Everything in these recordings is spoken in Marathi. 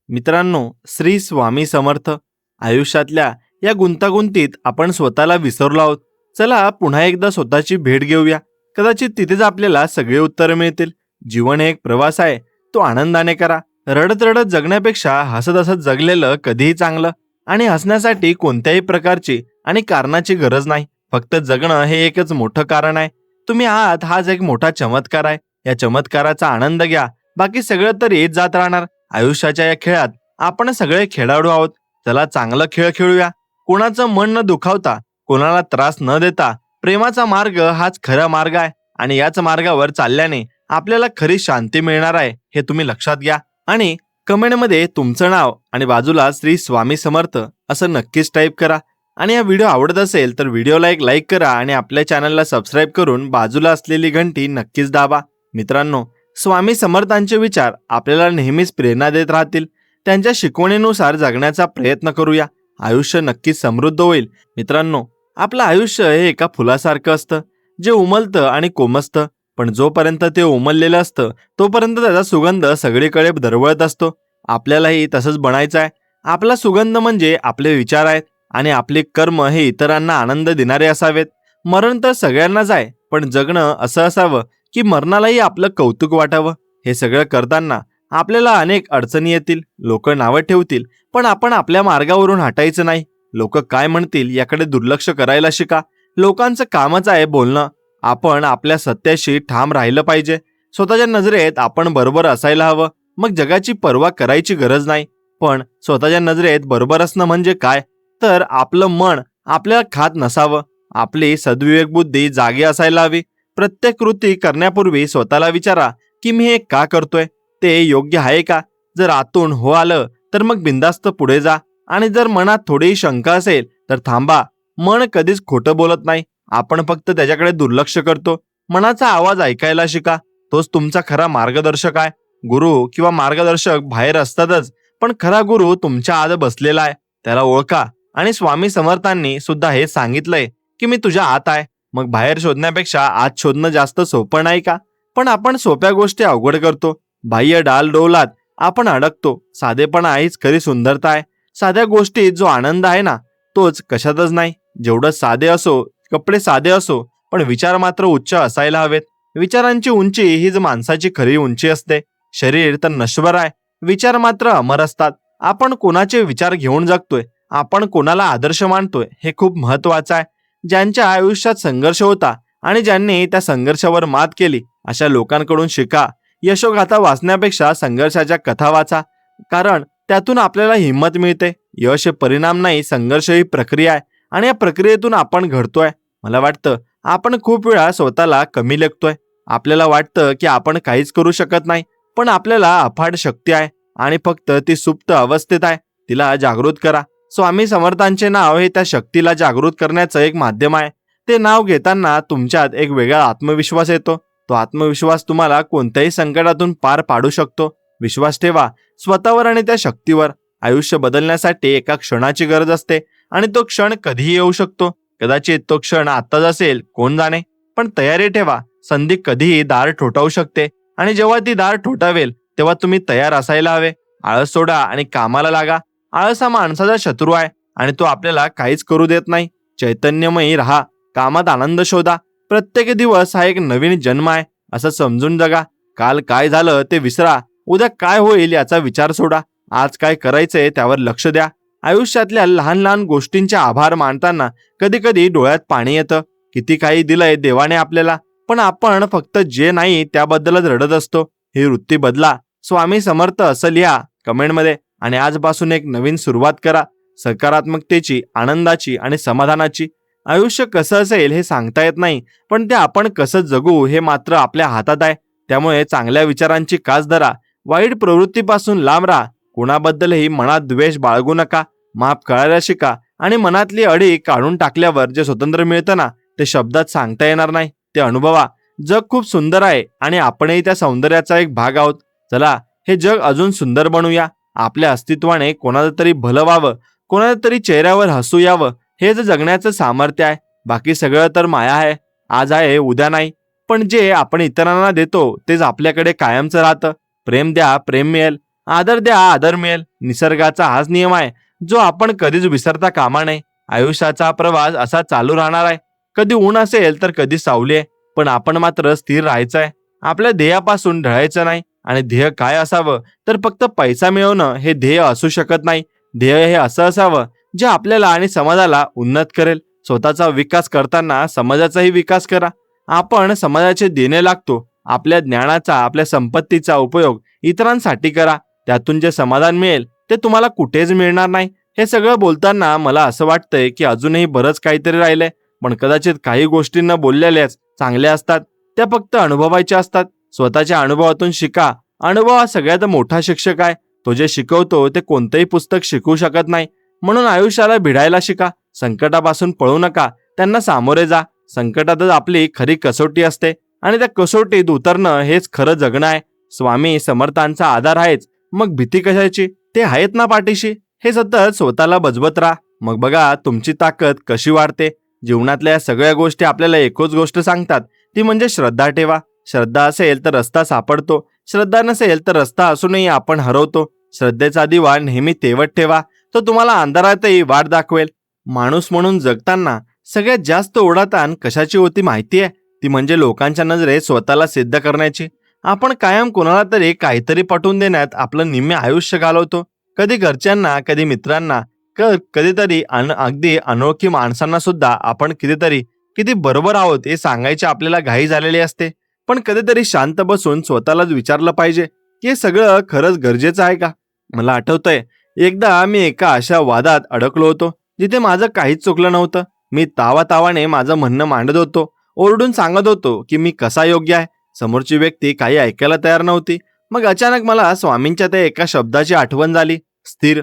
मित्रांनो, श्री स्वामी समर्थ. आयुष्यातल्या या गुंतागुंतीत आपण स्वतःला विसरलो आहोत. चला पुन्हा एकदा स्वतःची भेट घेऊया. कदाचित तिथेच आपल्याला सगळे उत्तर मिळतील. जीवन हे एक प्रवास आहे, तो आनंदाने करा. रडत रडत जगण्यापेक्षा हसत हसत जगलेलं कधीही चांगलं. आणि हसण्यासाठी कोणत्याही प्रकारची आणि कारणाची गरज नाही. फक्त जगणं हे एकच मोठं कारण आहे. तुम्ही आहात हाच एक मोठा चमत्कार आहे. या चमत्काराचा आनंद घ्या. बाकी सगळं तर येत जात राहणार. आयुष्याच्या या खेळात आपण सगळे खेळाडू आहोत. चला चांगला खेळ खेळूया. कोणाचं मन न दुखावता, कोणाला त्रास न देता प्रेमाचा मार्ग हाच खरा मार्ग आहे. आणि याच मार्गावर चालल्याने आपल्याला खरी शांती मिळणार आहे, हे तुम्ही लक्षात घ्या. आणि कमेंटमध्ये तुमचं नाव आणि बाजूला श्री स्वामी समर्थ असं नक्कीच टाईप करा. आणि हा व्हिडिओ आवडत असेल तर व्हिडिओला एक लाईक करा आणि आपल्या चॅनलला सबस्क्राईब करून बाजूला असलेली घंटी नक्कीच दाबा. मित्रांनो, स्वामी समर्थांचे विचार आपल्याला नेहमीच प्रेरणा देत राहतील. त्यांच्या शिकवणीनुसार जगण्याचा प्रयत्न करूया. आयुष्य नक्कीच समृद्ध होईल. मित्रांनो, आपलं आयुष्य हे एका फुलासारखं असतं, जे उमलतं आणि कोमसतं. पण जोपर्यंत ते उमललेलं असतं तोपर्यंत त्याचा सुगंध सगळीकडे दरवळत असतो. आपल्यालाही तसंच बनायचं आहे. आपला सुगंध म्हणजे आपले विचार आहेत आणि आपले कर्म हे इतरांना आनंद देणारे असावेत. मरण तर सगळ्यांनाच आहे, पण जगणं असं असावं की मरणालाही आपलं कौतुक वाटावं. हे सगळं करताना आपल्याला अनेक अडचणी येतील. लोक नावं ठेवतील, पण आपण आपल्या मार्गावरून हटायचं नाही. लोक काय म्हणतील याकडे दुर्लक्ष करायला शिका. लोकांचं कामच आहे बोलणं. आपण आपल्या सत्याशी ठाम राहिलं पाहिजे. स्वतःच्या नजरेत आपण बरोबर असायला हवं. मग जगाची पर्वा करायची गरज नाही. पण स्वतःच्या नजरेत बरोबर असणं म्हणजे काय, तर आपलं मन आपल्याला खात नसावं. आपली सद्विवेक बुद्धी जागी असायला हवी. प्रत्येक कृती करण्यापूर्वी स्वतःला विचारा की मी हे का करतोय, ते योग्य आहे का. जर आतून हो आलं तर मग बिंदास्त पुढे जा. आणि जर मनात थोडीही शंका असेल तर थांबा. मन कधीच खोटं बोलत नाही. आपण फक्त त्याच्याकडे दुर्लक्ष करतो. मनाचा आवाज ऐकायला शिका. तोच तुमचा खरा मार्गदर्शक आहे. गुरु किंवा मार्गदर्शक बाहेर असतातच, पण खरा गुरु तुमच्या आत बसलेला आहे. त्याला ओळखा. आणि स्वामी समर्थांनी सुद्धा हे सांगितलंय की मी तुझ्या आत आहे. मग बाहेर शोधण्यापेक्षा आत शोधणं जास्त सोपं नाही का. पण आपण सोप्या गोष्टी अवघड करतो. बाह्य डालडौलात आपण अडकतो. साधेपणा हीच खरी सुंदरता आहे. साध्या गोष्टीत जो आनंद आहे ना, तोच कशातच नाही. जेवढं साधे असो, कपडे साधे असो, पण विचार मात्र उच्च असायला हवेत. विचारांची उंची हीच माणसाची खरी उंची असते. शरीर तर नश्वर आहे, विचार मात्र अमर असतात. आपण कोणाचे विचार घेऊन जगतोय, आपण कोणाला आदर्श मानतोय, हे खूप महत्वाचं आहे. ज्यांच्या आयुष्यात संघर्ष होता आणि ज्यांनी त्या संघर्षावर मात केली, अशा लोकांकडून शिका. यशोगाथा वाचण्यापेक्षा संघर्षाच्या कथा वाचा, कारण त्यातून आपल्याला हिंमत मिळते. यश हे परिणाम नाही, संघर्ष ही प्रक्रिया आहे. आणि या प्रक्रियेतून आपण घडतोय. मला वाटतं आपण खूप वेळा स्वतःला कमी लेखतोय. आपल्याला वाटतं की आपण काहीच करू शकत नाही, पण आपल्याला अफाट शक्ती आहे आणि फक्त ती सुप्त अवस्थेत आहे. तिला जागृत करा. स्वामी समर्थांचे नाव हे त्या शक्तीला जागृत करण्याचं एक माध्यम आहे. ते नाव घेताना तुमच्यात एक वेगळा आत्मविश्वास येतो. तो आत्मविश्वास तुम्हाला कोणत्याही संकटातून पार पाडू शकतो. विश्वास ठेवा स्वतःवर आणि त्या शक्तीवर. आयुष्य बदलण्यासाठी एका क्षणाची गरज असते आणि तो क्षण कधीही येऊ शकतो. कदाचित तो क्षण आत्ताच असेल, कोण जाणे. पण तयारी ठेवा. संधी कधीही दार ठोठावू शकते आणि जेव्हा ती दार ठोठावेल तेव्हा तुम्ही तयार असायला हवे. आळस सोडा आणि कामाला लागा. आळस हा माणसाचा शत्रू आहे आणि तो आपल्याला काहीच करू देत नाही. चैतन्यमयी राहा. कामात आनंद शोधा. प्रत्येक दिवस हा एक नवीन जन्म आहे असं समजून जगा. काल काय झालं ते विसरा. उद्या काय होईल याचा विचार सोडा. आज काय करायचंय त्यावर लक्ष द्या. आयुष्यातल्या लहान लहान गोष्टींचे आभार मानताना कधी कधी डोळ्यात पाणी येतं. किती काही दिलंय देवाने आपल्याला, पण आपण फक्त जे नाही त्याबद्दलच रडत असतो. ही वृत्ती बदला. स्वामी समर्थ असं लिहा कमेंटमध्ये आणि आजपासून एक नवीन सुरुवात करा. सकारात्मकतेची, आनंदाची आणि समाधानाची. आयुष्य कसं असेल हे सांगता येत नाही, पण ते आपण कसं जगू हे मात्र आपल्या हातात आहे. त्यामुळे चांगल्या विचारांची कास धरा. वाईट प्रवृत्तीपासून लांब राहा. कोणाबद्दलही मनात द्वेष बाळगू नका. माफ करायला शिका आणि मनातली अडी काढून टाकल्यावर जे स्वतंत्र मिळतं ना, ते शब्दात सांगता येणार नाही. ते अनुभवा. जग खूप सुंदर आहे आणि आपणही त्या सौंदर्याचा एक भाग आहोत. चला हे जग अजून सुंदर बनवूया. आपल्या अस्तित्वाने कोणाचं तरी भलं व्हावं, कोणाच्या तरी चेहऱ्यावर हसू यावं, हेच जगण्याचं सामर्थ्य आहे. बाकी सगळं तर माया आहे. आज आहे उद्या नाही. पण जे आपण इतरांना देतो तेच आपल्याकडे कायमचं राहतं. प्रेम द्या, प्रेम मिळेल. आदर द्या, आदर मिळेल. निसर्गाचा हाच नियम आहे जो आपण कधीच विसरता कामा नये. आयुष्याचा प्रवास असा चालू राहणार आहे. कधी ऊन असेल तर कधी सावली आहे, पण आपण मात्र स्थिर राहायचं आहे. आपल्या ध्येयापासून ढळायचं नाही. आणि ध्येय काय असावं तर फक्त पैसा मिळवणं हे ध्येय असू शकत नाही. ध्येय हे असं असावं जे आपल्याला आणि समाजाला उन्नत करेल. स्वतःचा विकास करताना समाजाचाही विकास करा. आपण समाजाचे देणे लागतो. आपल्या ज्ञानाचा, आपल्या संपत्तीचा उपयोग इतरांसाठी करा. त्यातून जे समाधान मिळेल ते तुम्हाला कुठेच मिळणार नाही. हे सगळं बोलताना मला असं वाटतंय की अजूनही बरंच काहीतरी राहिलंय. पण कदाचित काही गोष्टींना बोललेल्याच चांगल्या असतात. त्या फक्त अनुभवायच्या असतात. स्वतःच्या अनुभवातून शिका. अनुभव हा सगळ्यात मोठा शिक्षक आहे. तो जे शिकवतो ते कोणतंही पुस्तक शिकवू शकत नाही. म्हणून आयुष्याला भिडायला शिका. संकटापासून पळू नका, त्यांना सामोरे जा. संकटातच आपली खरी कसोटी असते आणि त्या कसोटीत उतरणं हेच खरं जगणं आहे. स्वामी समर्थांचा आधार आहेच, मग भीती कशाची? ते आहेत ना पाठीशी. हे सतत स्वतःला बजवत राहा. मग बघा तुमची ताकद कशी वाढते. जीवनातल्या या सगळ्या गोष्टी आपल्याला एकच गोष्ट सांगतात, ती म्हणजे श्रद्धा ठेवा. श्रद्धा असेल तर रस्ता सापडतो. श्रद्धा नसेल तर रस्ता असूनही आपण हरवतो. श्रद्धेचा दिवा नेहमी तेवत ठेवा. तो तुम्हाला अंधारातही वाट दाखवेल. माणूस म्हणून जगताना सगळ्यात जास्त ओढाताण कशाची होती माहिती आहे? ती म्हणजे लोकांच्या नजरेत स्वतःला सिद्ध करण्याची. आपण कायम कोणाला तरी काहीतरी पटवून देण्यात आपलं निम्मे आयुष्य घालवतो. कधी घरच्यांना, कधी मित्रांना, कधीतरी अगदी अनोळखी माणसांना सुद्धा आपण किती बरोबर आहोत हे सांगायची आपल्याला घाई झालेली असते. पण कधीतरी शांत बसून स्वतःलाच विचारलं पाहिजे की हे सगळं खरंच गरजेचं आहे का? मला आठवतंय, एकदा मी एका अशा वादात अडकलो होतो जिथे माझं काहीच चुकलं नव्हतं. मी तावातावाने माझं म्हणणं मांडत होतो, ओरडून सांगत होतो की मी कसा योग्य आहे. समोरची व्यक्ती काही ऐकायला तयार नव्हती. मग अचानक मला स्वामींच्या त्या एका शब्दाची आठवण झाली, स्थिर.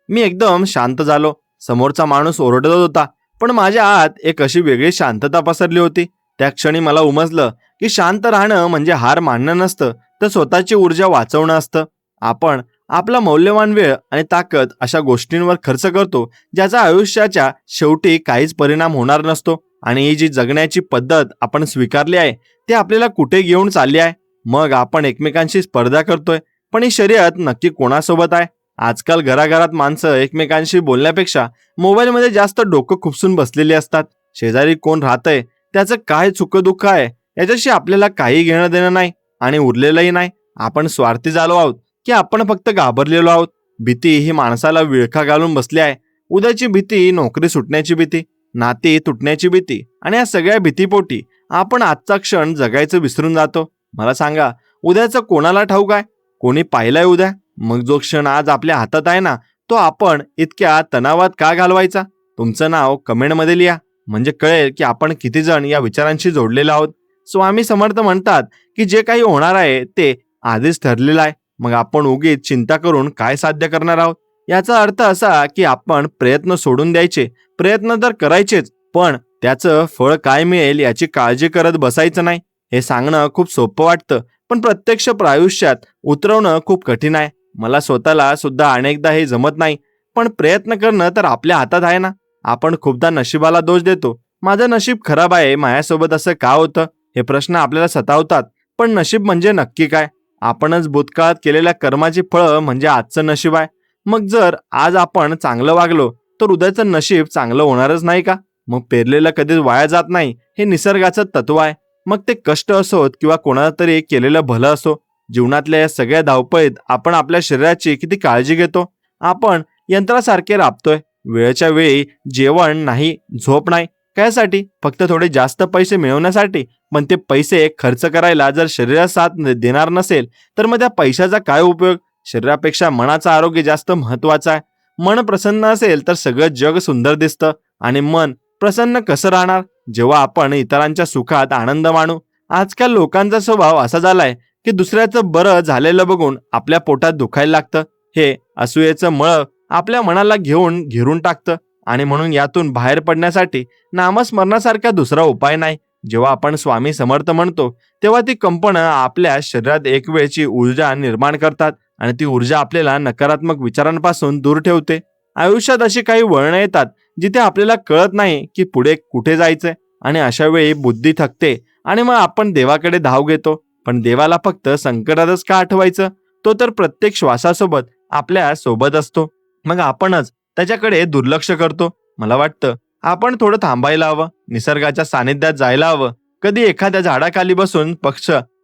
मी एकदम शांत झालो. समोरचा माणूस ओरडत होता, पण माझ्या आत एक अशी वेगळी शांतता पसरली होती. त्या क्षणी मला उमजलं की शांत राहणं म्हणजे हार मानणं नसतं, तर स्वतःची ऊर्जा वाचवणं असतं. आपण आपला मौल्यवान वेळ आणि ताकद अशा गोष्टींवर खर्च करतो ज्याचा आयुष्याच्या शेवटी काहीच परिणाम होणार नसतो. आणि ही जी जगण्याची पद्धत आपण स्वीकारली आहे ती आपल्याला कुठे घेऊन चालली आहे? मग आपण एकमेकांशी स्पर्धा करतोय, पण ही शर्यत नक्की कोणासोबत आहे? आजकाल घराघरात माणसं एकमेकांशी बोलण्यापेक्षा मोबाईलमध्ये जास्त डोकं खुपसून बसलेली असतात. शेजारी कोण राहतंय, त्याचं काय दुःख आहे याच्याशी आपल्याला काही घेणं देणं नाही आणि उरलेलंही नाही. आपण स्वार्थी झालो आहोत की आपण फक्त घाबरलेलो आहोत? भीती ही माणसाला विळखा घालून बसली आहे. उद्याची भीती, नोकरी सुटण्याची भीती, नाती तुटण्याची भीती, आणि या सगळ्या भीतीपोटी आपण आजचा क्षण जगायचं विसरून जातो. मला सांगा, उद्याचं कोणाला ठाऊक आहे? कोणी पाहिलंय उद्या? मग जो क्षण आज आपल्या हातात आहे ना, तो आपण इतक्या तणावात का घालवायचा? तुमचं नाव कमेंटमध्ये लिहा, म्हणजे कळेल की आपण किती जण या विचारांशी जोडलेलो आहोत. स्वामी समर्थ म्हणतात की जे काही होणार आहे ते आधीच ठरलेलं आहे. मग आपण उगीच चिंता करून काय साध्य करणार आहोत? याचा अर्थ असा की आपण प्रयत्न सोडून द्यायचे. प्रयत्न तर करायचेच, पण त्याचं फळ काय मिळेल याची काळजी करत बसायचं नाही. हे सांगणं खूप सोपं वाटतं, पण प्रत्यक्ष आयुष्यात उतरवणं खूप कठीण आहे. मला स्वतःला सुद्धा अनेकदा हे जमत नाही, पण प्रयत्न करणं तर आपल्या हातात आहे ना. आपण खूपदा नशिबाला दोष देतो. माझं नशीब खराब आहे, माझ्यासोबत असं का होतं, हे प्रश्न आपल्याला सतावतात. पण नशीब म्हणजे नक्की काय? आपणच भूतकाळात केलेल्या कर्माची फळं म्हणजे आजचं नशीब आहे. मग जर आज आपण चांगलं वागलो तर उद्याचं नशीब चांगलं होणारच नाही का? मग पेरलेलं कधीच वाया जात नाही, हे निसर्गाचं तत्व आहे. मग ते कष्ट असोत किंवा कोणाला तरी केलेलं भलं असो, जीवनातल्या या सगळ्या धावपळीत आपण आपल्या शरीराची किती काळजी घेतो. आपण यंत्रासारखे राबतोय. वेळेच्या वेळी जेवण नाही, झोप नाही. कायसाठी? फक्त थोडे जास्त पैसे मिळवण्यासाठी. पण ते पैसे खर्च करायला जर शरीरात साथ देणार नसेल तर मग त्या पैशाचा काय उपयोग? शरीरापेक्षा मनाचं आरोग्य जास्त महत्वाचं आहे. मन प्रसन्न असेल तर सगळं जग सुंदर दिसतं. आणि मन प्रसन्न कसं राहणार जेव्हा आपण इतरांच्या सुखात आनंद मानू? आजकाल लोकांचा स्वभाव असा झालाय की दुसऱ्याचं बरं झालेलं बघून आपल्या पोटात दुखायला लागतं. हे असूयेचं मळ आपल्या मनाला घेरून टाकतं. आणि म्हणून यातून बाहेर पडण्यासाठी नामस्मरणासारखा दुसरा उपाय नाही. जेव्हा आपण स्वामी समर्थ म्हणतो तेव्हा ती कंपनं आपल्या शरीरात एक वेळची ऊर्जा निर्माण करतात आणि ती ऊर्जा आपल्याला नकारात्मक विचारांपासून दूर ठेवते. आयुष्यात अशी काही वळणं येतात जिथे आपल्याला कळत नाही की पुढे कुठे जायचंय, आणि अशा वेळी बुद्धी थकते आणि मग आपण देवाकडे धाव घेतो. पण देवाला फक्त संकटातच का आठवायचं? तो तर प्रत्येक श्वासासोबत आपल्या सोबत असतो. मग आपणच त्याच्याकडे दुर्लक्ष करतो. मला वाटतं आपण थोडं थांबायला हवं, निसर्गाच्या सानिध्यात जायला हवं. कधी एखाद्या झाडाखाली बसून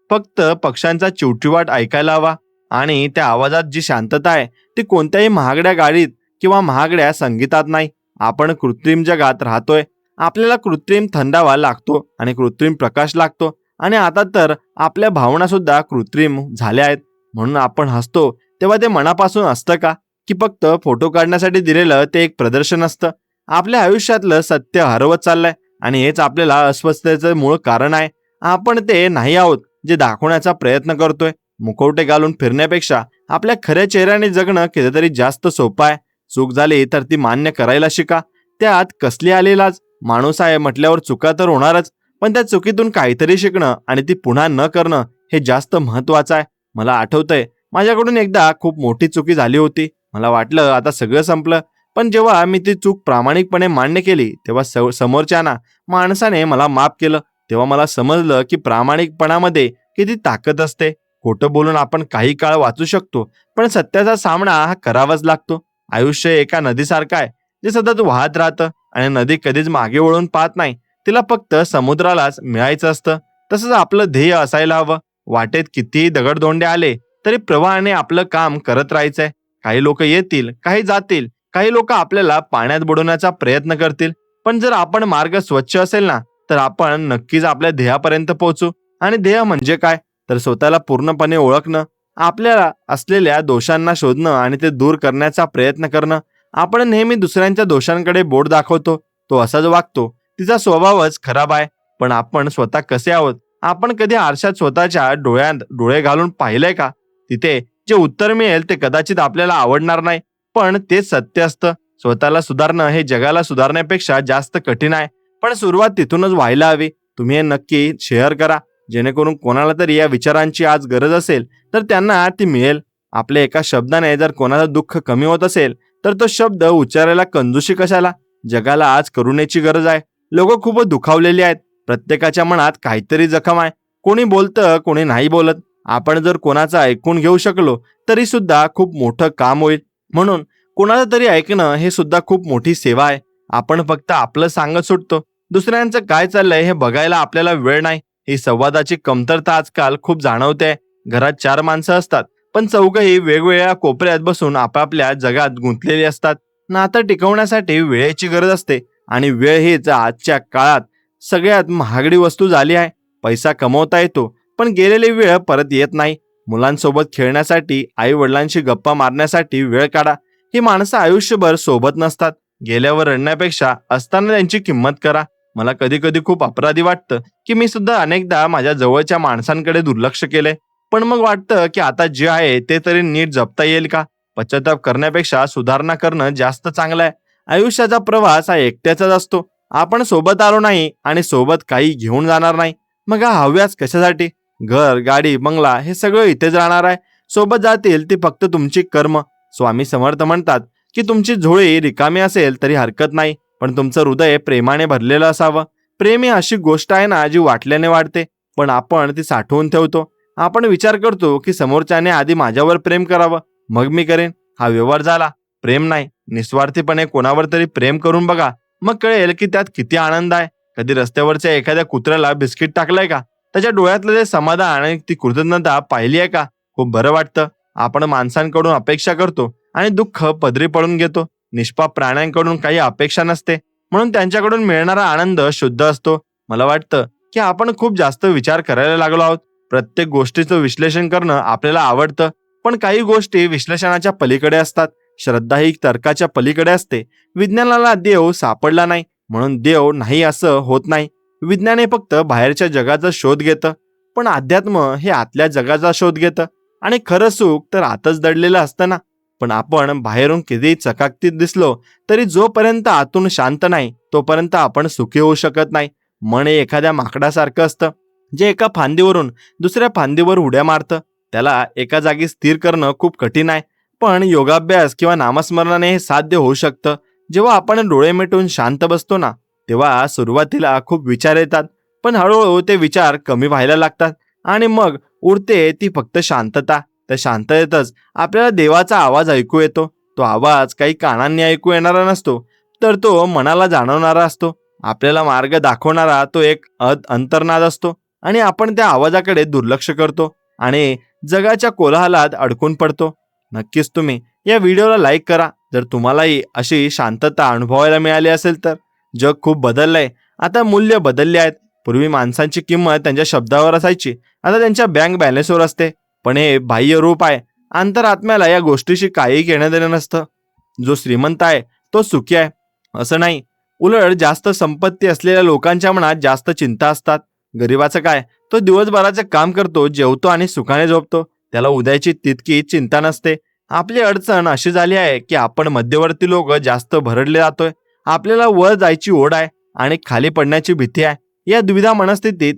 फक्त पक्ष्यांचा चिवचिवाट ऐकायला हवा. आणि त्या आवाजात जी शांतता आहे ती कोणत्याही महागड्या गाडीत किंवा महागड्या संगीतात नाही. आपण कृत्रिम जगात राहतोय. आपल्याला कृत्रिम थंडावा लागतो आणि कृत्रिम प्रकाश लागतो. आणि आता तर आपल्या भावना सुद्धा कृत्रिम झाल्या आहेत. म्हणून आपण हसतो तेव्हा ते मनापासून असतं का, की फक्त फोटो काढण्यासाठी दिलेलं ते एक प्रदर्शन असतं? आपल्या आयुष्यातलं सत्य हरवत चाललंय आणि हेच आपल्याला अस्वस्थतेचं मूळ कारण आहे. आपण ते नाही आहोत जे दाखवण्याचा प्रयत्न करतोय. मुखवटे घालून फिरण्यापेक्षा आपल्या खऱ्या चेहऱ्याने जगणं कितीतरी जास्त सोपं आहे. चूक झाली तर ती मान्य करायला शिका. त्यात कसली आलेलाच, माणूस आहे म्हटल्यावर चुका तर होणारच, पण त्या चुकीतून काहीतरी शिकणं आणि ती पुन्हा न करणं हे जास्त महत्वाचं आहे. मला आठवतंय माझ्याकडून एकदा खूप मोठी चुकी झाली होती. मला वाटलं आता सगळं संपलं. पण जेव्हा मी ती चूक प्रामाणिकपणे मान्य केली तेव्हा समोरच्या माणसाने मला माफ केलं. तेव्हा मला समजलं की प्रामाणिकपणामध्ये किती ताकद असते. खोटं बोलून आपण काही काळ वाचू शकतो, पण सत्याचा सामना हा करावाच लागतो. आयुष्य एका नदीसारखं आहे जे सतत वाहत राहतं आणि नदी कधीच मागे वळून पाहत नाही. तिला फक्त समुद्रालाच मिळायचं असतं. तसंच आपलं ध्येय असायला हवं. वाटेत कितीही दगडधोंडे आले तरी प्रवाहाने आपलं काम करत राहायचंय. काही लोक येतील, काही जातील, काही लोक आपल्याला पाण्यात बुडवण्याचा प्रयत्न करतील, पण जर आपण मार्ग स्वच्छ असेल ना, तर आपण नक्कीच आपल्या ध्येयापर्यंत पोहोचू. आणि ध्येय म्हणजे काय, तर स्वतःला पूर्णपणे ओळखणं, आपल्याला असलेल्या दोषांना शोधणं आणि ते दूर करण्याचा प्रयत्न करणं. आपण नेहमी दुसऱ्यांच्या दोषांकडे बोट दाखवतो, तो असाच वागतो, तिचा स्वभावच खराब आहे. पण आपण स्वतः कसे आहोत, आपण कधी आरशात स्वतःच्या डोळ्यात डोळे घालून पाहिलंय का? तिथे जे उत्तर मिळेल ते कदाचित आपल्याला आवडणार नाही, पण तेच सत्य असतं. स्वतःला सुधारणं हे जगाला सुधारण्यापेक्षा जास्त कठीण आहे, पण सुरुवात तिथूनच व्हायला हवी. तुम्ही हे नक्की शेअर करा, जेणेकरून कोणाला तरी या विचारांची आज गरज असेल तर त्यांना ती मिळेल. आपल्या एका शब्दाने जर कोणाचं दुःख कमी होत असेल तर तो शब्द उच्चारायला कंजूशी कशाला? जगाला आज करुणेची गरज आहे. लोक खूप दुखावलेली आहेत. प्रत्येकाच्या मनात काहीतरी जखम आहे. कोणी बोलतं, कोणी नाही बोलत. आपण जर कोणाचं ऐकून घेऊ शकलो तरी सुद्धा खूप मोठं काम होईल. म्हणून कोणाचं तरी ऐकणं हे सुद्धा खूप मोठी सेवा आहे. आपण फक्त आपलं सांगत सुटतो, दुसऱ्यांचं काय चाललंय हे बघायला आपल्याला वेळ नाही. ही संवादाची कमतरता आजकाल खूप जाणवते. घरात 4 माणसं असतात, पण चौघही वेगवेगळ्या कोपऱ्यात बसून आपापल्या जगात गुंतलेली असतात. नातं टिकवण्यासाठी वेळेची गरज असते आणि वेळ हीच आजच्या काळात सगळ्यात महागडी वस्तू झाली आहे. पैसा कमवता येतो, पण गेलेली वेळ परत येत नाही. मुलांसोबत खेळण्यासाठी, आई वडिलांशी गप्पा मारण्यासाठी वेळ काढा. ही माणसं आयुष्यभर सोबत नसतात. गेल्यावर रडण्यापेक्षा असताना त्यांची किंमत करा. मला कधी कधी खूप अपराधी वाटतं की मी सुद्धा अनेकदा माझ्या जवळच्या माणसांकडे दुर्लक्ष केलंय. पण मग वाटतं की आता जे आहे ते तरी नीट जपता येईल का? पश्चाताप करण्यापेक्षा सुधारणा करणं जास्त चांगलं आहे. आयुष्याचा प्रवास हा एकट्याचाच असतो. आपण सोबत आलो नाही आणि सोबत काही घेऊन जाणार नाही. मग हा हव्यास कशासाठी? घर, गाडी, बंगला हे सगळं इथेच राहणार आहे. सोबत जातील ती फक्त तुमची कर्म. स्वामी समर्थ म्हणतात की तुमची झोळी रिकामी असेल तरी हरकत नाही, पण तुमचं हृदय प्रेमाने भरलेलं असावं. प्रेम ही अशी गोष्ट आहे ना जी वाटल्याने वाढते, पण आपण ती साठवून ठेवतो. आपण विचार करतो की समोरच्याने आधी माझ्यावर प्रेम करावं, मग मी करेन. हा व्यवहार झाला, प्रेम नाही. निस्वार्थीपणे कोणावर तरी प्रेम करून बघा, मग कळेल की त्यात किती आनंद आहे. कधी रस्त्यावरच्या एखाद्या कुत्र्याला बिस्किट टाकलंय का? त्याच्या डोळ्यातलं ते समाधान आणि ती कृतज्ञता पाहिली आहे का? खूप बरं वाटतं. आपण माणसांकडून अपेक्षा करतो आणि दुःख पदरी पडून घेतो. निष्पाप प्राण्यांकडून काही अपेक्षा नसते, म्हणून त्यांच्याकडून मिळणारा आनंद शुद्ध असतो. मला वाटतं की आपण खूप जास्त विचार करायला लागलो आहोत. प्रत्येक गोष्टीचं विश्लेषण करणं आपल्याला आवडतं, पण काही गोष्टी विश्लेषणाच्या पलीकडे असतात. श्रद्धा ही तर्काच्या पलीकडे असते. विज्ञानाला देव सापडला नाही म्हणून देव नाही असं होत नाही. विज्ञान हे फक्त बाहेरच्या जगाचा शोध घेतं, पण अध्यात्म हे आतल्या जगाचा शोध घेतं. आणि खरं सुख तर आतच दडलेलं असतं ना. पण आपण बाहेरून किती चकाकतीत दिसलो तरी जोपर्यंत आतून शांत नाही तोपर्यंत आपण सुखी होऊ शकत नाही. मन हे एखाद्या माकडासारखं असतं जे एका फांदीवरून दुसऱ्या फांदीवर उड्या मारतं. त्याला एका जागी स्थिर करणं खूप कठीण आहे, पण योगाभ्यास किंवा नामस्मरणाने हे साध्य होऊ शकतं. जेव्हा आपण डोळे मिटून शांत बसतो ना, तेव्हा सुरुवातीला खूप विचार येतात, पण हळूहळू ते विचार कमी व्हायला लागतात आणि मग उरते ती फक्त शांतता. त्या शांततेतच आपल्याला देवाचा आवाज ऐकू येतो. तो आवाज काही कानांनी ऐकू येणारा नसतो, तर तो मनाला जाणवणारा असतो. आपल्याला मार्ग दाखवणारा तो एक अंतर्नाद असतो आणि आपण त्या आवाजाकडे दुर्लक्ष करतो आणि जगाच्या कोलाहलात अडकून पडतो. नक्कीच तुम्ही या व्हिडिओला लाईक करा जर तुम्हालाही अशी शांतता अनुभवायला मिळाली असेल तर. जग खूप बदललंय, आता मूल्य बदलली आहेत. पूर्वी माणसांची किंमत त्यांच्या शब्दावर असायची, आता त्यांच्या बँक बॅलन्सवर असते. पण हे बाह्य रूप आहे, अंतरात्म्याला या गोष्टीशी काही घेणं देणं नसतं. जो श्रीमंत आहे तो सुखी आहे असं नाही, उलट जास्त संपत्ती असलेल्या लोकांच्या मनात जास्त चिंता असतात. गरीबाचं काय, तो दिवसभराचं काम करतो, जेवतो आणि सुखाने झोपतो, त्याला उद्याची तितकी चिंता नसते. आपली अडचण अशी झाली आहे की आपण मध्यवर्ती लोक जास्त भरडले जातोय. आपल्याला वर जायची ओढ आहे आणि खाली पडण्याची भीती आहे. या द्विधा मनस्थितीत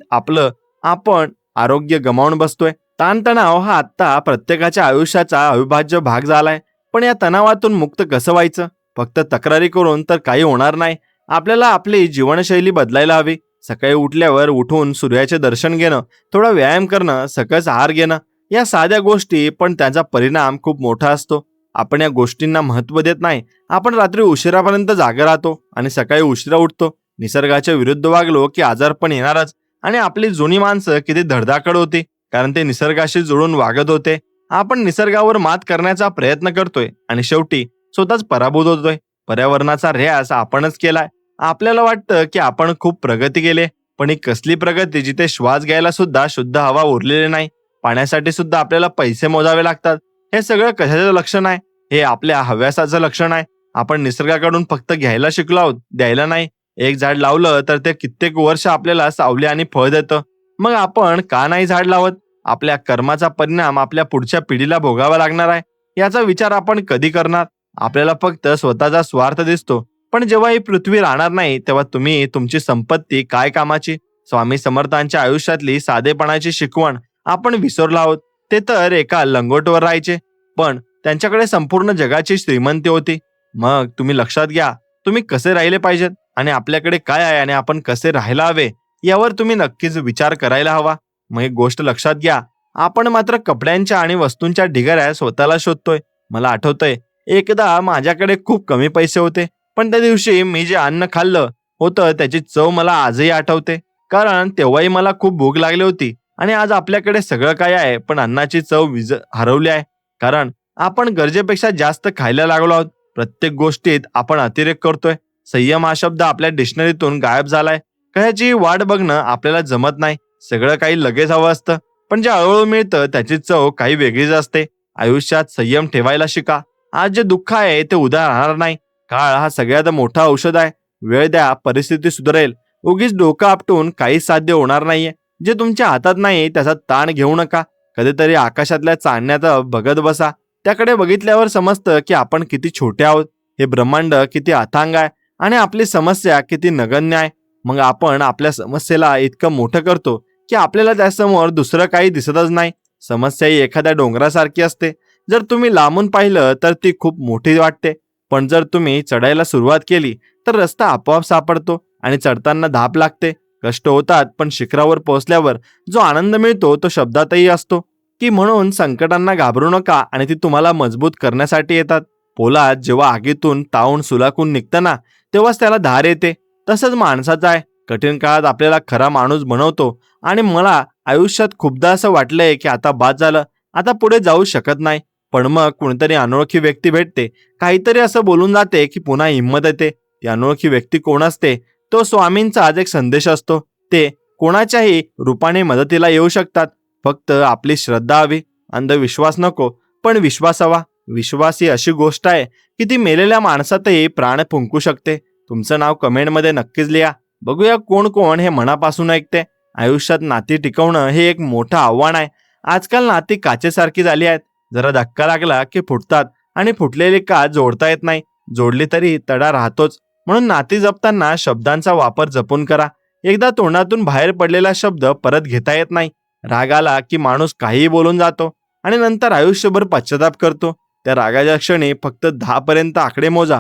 आपण आरोग्य गमावून बसतोय. ताणतणाव हा आत्ता प्रत्येकाच्या आयुष्याचा अविभाज्य भाग झालाय. पण या तणावातून मुक्त कसं व्हायचं? फक्त तक्रारी करून तर काही होणार नाही. आपल्याला आपली जीवनशैली बदलायला हवी. सकाळी उठल्यावर उठून सूर्याचे दर्शन घेणं, थोडा व्यायाम करणं, सकस आहार घेणं, या साध्या गोष्टी पण त्याचा परिणाम खूप मोठा असतो. आपण या गोष्टींना महत्त्व देत नाही. आपण रात्री उशिरापर्यंत जागे राहतो आणि सकाळी उशिरा उठतो. निसर्गाच्या विरुद्ध वागलो की आजारपण येणारच. आणि आपली जुनी माणसं किती धडधाकड होती, कारण ते निसर्गाशी जुळून वागत होते. आपण निसर्गावर मात करण्याचा प्रयत्न करतोय आणि शेवटी स्वतःच पराभूत होतोय. पर्यावरणाचा ऱ्यास आपणच केलाय. आपल्याला वाटतं की आपण खूप प्रगती केली, पण ही कसली प्रगती जिथे श्वास घ्यायला सुद्धा शुद्ध हवा उरलेली नाही. पाण्यासाठी सुद्धा आपल्याला पैसे मोजावे लागतात. हे सगळं कशाचं लक्षण आहे? हे आपल्या हव्यासाचं लक्षण आहे. आपण निसर्गाकडून फक्त घ्यायला शिकलो आहोत, द्यायला नाही. एक झाड लावलं तर ते कित्येक वर्ष आपल्याला सावली आणि फळ देतं. मग आपण का नाही झाड लावत? आपल्या कर्माचा परिणाम आपल्या पुढच्या पिढीला भोगावा लागणार आहे. याचा विचार आपण कधी करणार? आपल्याला फक्त स्वतःचा स्वार्थ दिसतो, पण जेव्हा ही पृथ्वी राहणार नाही तेव्हा तुम्ही तुमची संपत्ती काय कामाची? स्वामी समर्थांच्या आयुष्यातली साधेपणाची शिकवण आपण विसरलो आहोत. ते तर एका लंगोटवर राहायचे, पण त्यांच्याकडे संपूर्ण जगाची श्रीमंती होती. मग तुम्ही लक्षात घ्या, तुम्ही कसे राहिले पाहिजेत आणि आपल्याकडे काय आहे आणि आपण कसे राहायला हवे यावर तुम्ही नक्कीच विचार करायला हवा. मग एक गोष्ट लक्षात घ्या, आपण मात्र कपड्यांच्या आणि वस्तूंच्या ढिगाऱ्या स्वतःला शोधतोय. मला आठवतंय, एकदा माझ्याकडे खूप कमी पैसे होते, पण त्या दिवशी मी जे अन्न खाल्लं होतं त्याची चव मला आजही आठवते. कारण तेव्हाही मला खूप भूक लागली होती. आणि आज आपल्याकडे सगळं काय आहे, पण अन्नाची चव हरवली आहे. कारण आपण गरजेपेक्षा जास्त खायला लागलो आहोत. प्रत्येक गोष्टीत आपण अतिरेक करतोय. संयम हा शब्द आपल्या डिक्शनरीतून गायब झालाय. कशाची वाट बघणं आपल्याला जमत नाही. सगळं काही लगेच हवं असतं, पण जे हळूहळू मिळतं त्याची चव काही वेगळीच असते. आयुष्यात संयम ठेवायला शिका. आज जे दुःख आहे ते उद्या राहणार नाही. काळ हा सगळ्यात मोठा औषध आहे. वेळ द्या, परिस्थिती सुधारेल. उगीच डोकं आपटून काही साध्य होणार नाहीये. जे तुमच्या हातात नाही त्याचा ताण घेऊ नका. कधीतरी आकाशातल्या चांदण्यात बघत बसा. त्याकडे बघितल्यावर समजतं की आपण किती छोटे आहोत. हे ब्रह्मांड किती अथांग आहे आणि आपली समस्या किती नगण्य आहे. मग आपण आपल्या समस्येला इतकं मोठं करतो की आपल्याला त्यासमोर दुसरं काही दिसतच नाही. समस्या ही एखाद्या डोंगरासारखी असते. जर तुम्ही लांबून पाहिलं तर ती खूप मोठी वाटते, पण जर तुम्ही चढायला सुरुवात केली तर रस्ता आपोआप सापडतो आणि चढताना धाप लागते, कष्ट होतात, पण शिखरावर पोहोचल्यावर जो आनंद मिळतो तो शब्दातही असतो. की म्हणून संकटांना घाबरू नका आणि ती तुम्हाला मजबूत करण्यासाठी येतात. पोलाद जेव्हा आगीतून तावून सुलाखून निघताना तेव्हाच त्याला धार येते. तसंच माणसाचं आहे. कठीण काळात आपल्याला खरा माणूस बनवतो. आणि मला आयुष्यात खूपदा असं वाटलंय की आता बाद झालं, आता पुढे जाऊ शकत नाही. पण मग कोणीतरी अनोळखी व्यक्ती भेटते, काहीतरी असं बोलून जाते की पुन्हा हिंमत येते. ती अनोळखी व्यक्ती कोण असते? तो स्वामींचा आज एक संदेश असतो. ते कोणाच्याही रूपाने मदतीला येऊ शकतात. फक्त आपली श्रद्धा हवी. अंधविश्वास नको, पण विश्वास हवा. विश्वास ही अशी गोष्ट आहे की ती मेलेल्या माणसातही प्राण फुंकू शकते. तुमचं नाव कमेंटमध्ये नक्कीच लिहा. बघूया कोण कोण हे मनापासून ऐकते. आयुष्यात नाती टिकवणं हे एक मोठं आव्हान आहे. आजकाल नाती काचेसारखी झाली आहेत. जरा धक्का लागला की फुटतात आणि फुटलेली काच जोडता येत नाही. जोडली तरी तडा राहतोच. म्हणून नाती जपताना शब्दांचा वापर जपून करा. एकदा तोंडातून बाहेर पडलेला शब्द परत घेता येत नाही. राग आला की माणूस काहीही बोलून जातो आणि नंतर आयुष्यभर पश्चाताप करतो. त्या रागाच्या क्षणी फक्त 10 पर्यंत आकडे मोजा.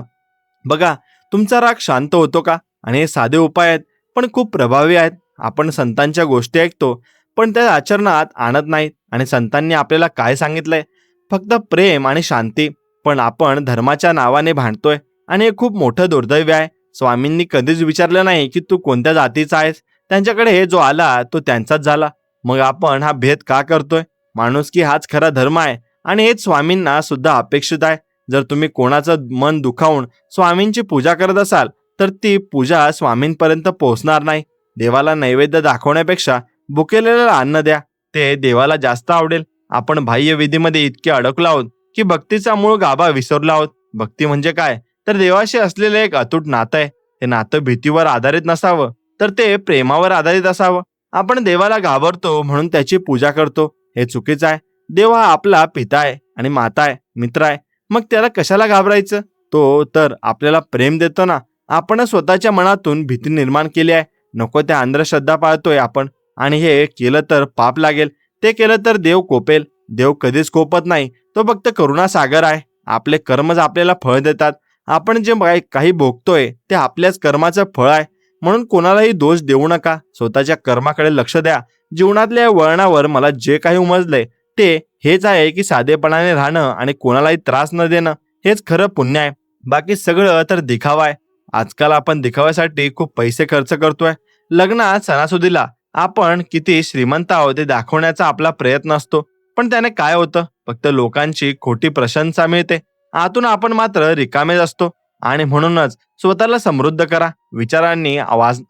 बघा तुमचा राग शांत होतो का? आणि हे साधे उपाय आहेत, पण खूप प्रभावी आहेत. आपण संतांच्या गोष्टी ऐकतो, पण त्या आचरणात आणत नाहीत. आणि संतांनी आपल्याला काय सांगितलंय? फक्त प्रेम आणि शांती. पण आपण धर्माच्या नावाने भांडतोय आणि हे खूप मोठं दुर्दैव आहे. स्वामींनी कधीच विचारलं नाही की तू कोणत्या जातीचा आहेस. त्यांच्याकडे जो आला तो त्यांचाच झाला. मग आपण हा भेद का करतोय? माणुसकी हाच खरा धर्म आहे आणि हेच स्वामींना सुद्धा अपेक्षित आहे. जर तुम्ही कोणाचं मन दुखावून स्वामींची पूजा करत असाल तर ती पूजा स्वामींपर्यंत पोहोचणार नाही. देवाला नैवेद्य दाखवण्यापेक्षा भुकेलेलं अन्न द्या, ते देवाला जास्त आवडेल. आपण बाह्य विधीमध्ये इतके अडकलो आहोत की भक्तीचा मूळ गाभा विसरलो आहोत. भक्ती म्हणजे काय? तर देवाशी असलेलं एक अतूट नातं आहे. ते नातं भीतीवर आधारित नसावं, तर ते प्रेमावर आधारित असावं. आपण देवाला घाबरतो म्हणून त्याची पूजा करतो, हे चुकीचं आहे. देव हा आपला पिता आहे आणि माता आहे, मित्र आहे. मग त्याला कशाला घाबरायचं? तो तर आपल्याला प्रेम देतो ना. आपण स्वतःच्या मनातून भीती निर्माण केली आहे. नको त्या अंधश्रद्धा पाळतोय आपण. आणि हे केलं तर पाप लागेल, ते केलं तर देव कोपेल. देव कधीच कोपत नाही, तो फक्त करुणा सागर आहे. आपले कर्मच आपल्याला फळ देतात. आपण जे काही भोगतोय ते आपल्याच कर्माचं फळ आहे. म्हणून कोणालाही दोष देऊ नका, स्वतःच्या कर्माकडे लक्ष द्या. जीवनातल्या या वळणावर मला जे काही उमजलंय ते हेच आहे की साधेपणाने राहणं आणि कोणालाही त्रास न देणं हेच खरं पुण्य आहे. बाकी सगळं तर दिखावा आहे. आजकाल आपण दिखाव्यासाठी खूप पैसे खर्च करतोय. लग्नात, सणासुदीला आपण किती श्रीमंत आहोत ते दाखवण्याचा आपला प्रयत्न असतो. पण त्याने काय होतं? फक्त लोकांची खोटी प्रशंसा मिळते. आतून आपण मात्र रिकामेच असतो. आणि म्हणूनच स्वतःला समृद्ध करा, विचारांनी,